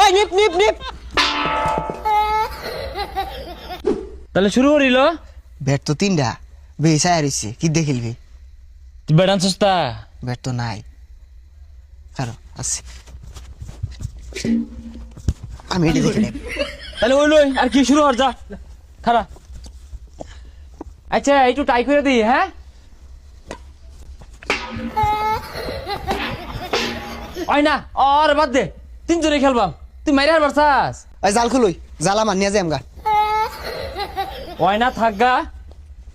ওই নিপ নিপ নিপ তাহলে শুরু করিল। ব্যাট তো তিনটা বেসায় আরিছে কি দিয়ে খেলবি? তুই ব্যাট আনছিস তা? ব্যাট তো নাই। কারো আছে, আমি এটা দেখে নেব। তাহলে ওই লই আর কি শুরু কর যা খারা। আচ্ছা একটু টাই করে দিই। হ্যাঁ ওই না আর বাদ দে, তিনজনে খেলবাম, তুই মাইরে আর বারছাস। ওই জাল খুলই, জাল আমার নিয়ে যাই আমগা। ওই না থাকগা,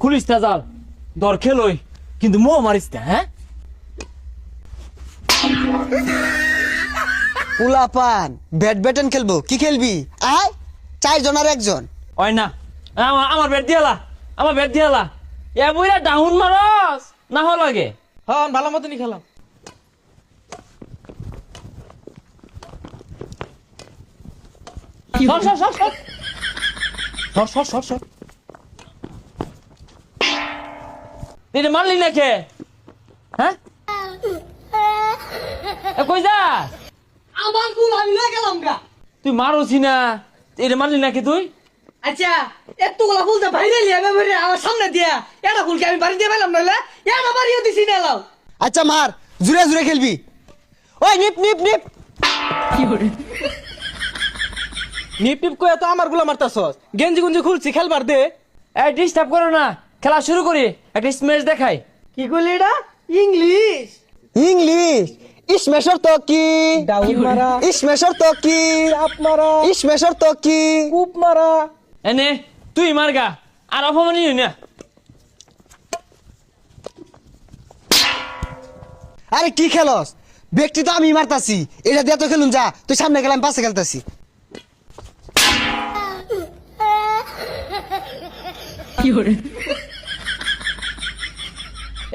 খুলিস তা জাল, দর খেলই কিন্তু মো মারিস তা। হ্যাঁ উলাপান ব্যাডমিন্টন খেলবো, কি খেলবি? আয় 4 জন আর 1 জন। ওই না আমার ব্যাট দিয়ালা, আমার ব্যাট দিয়ালা, এ বইরা ডাউন মারস না হল লাগে। হ্যাঁ ভালো মতনই খেলাম। সর সর সর সর সর সর সর সর। তুই মারলি না কে? হ্যাঁ কই যা? আমার ফুল আমি না গেলাম গা। তুই মারোছি না, এটা মারলি নাকি তুই? আচ্ছা এতগুলা ফুল তো বাইরে লিয়ে আমার সামনে দিয়া, এটা ফুলকে আমি বাড়ি দিয়ে পেলাম নইলে এটা বাড়িও দিছি না লাও। আচ্ছা মার, জুড়ে জুড়ে খেলবি। ওই নিপ নিপ নিপ। নিপ টিপ কয়ে তো আমার গুলা মারতাছস, গেঞ্জি গুঞ্জি খুলছি খেলবার দে। এই ডিস্টার্ব করো না, খেলা শুরু করি, একটা স্ম্যাশ দেখাই। কি কইলি এটা? ইংলিশ? ইংলিশ? ইসমেশর তো কি? ডাউন মারা, ইসমেশর তো কি? চাপ মারা, ইসমেশর তো কি? কূপ মারা। এনে তুই মারগা আর অপমানি না। আরে কি খেলস? ব্যক্তি তো আমি মারতাছি, এটা দিয়ে তো খেলুন যা, তুই সামনে গেলাম পাশে খেলতাছি।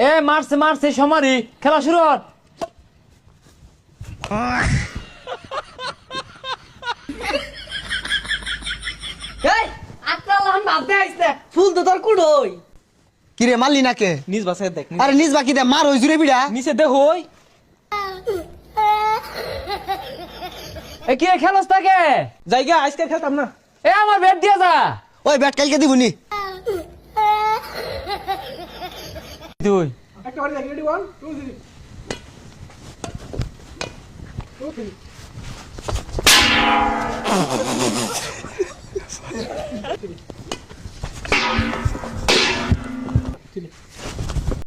এ মারছে মারছে সমারি, খেলা শুরু কর। এই আত্রা লান ভাবতে আইছে, ফুল তো তোর কুড়ই। কি রে মারলি না কে? নিজ বাসে দেখ, আরে নিজ বাকি দে, মার ওই জুড়ে বিড়া। নিচে দেখ হই। এ কি খেলস তাকে? জায়গা আজকে খেলতাম না। এ আমার ব্যাট দিয়া যা। ওই ব্যাট কালকে দিবনি। তুই একটা বাড়ি রেডি 1 2 3 2 3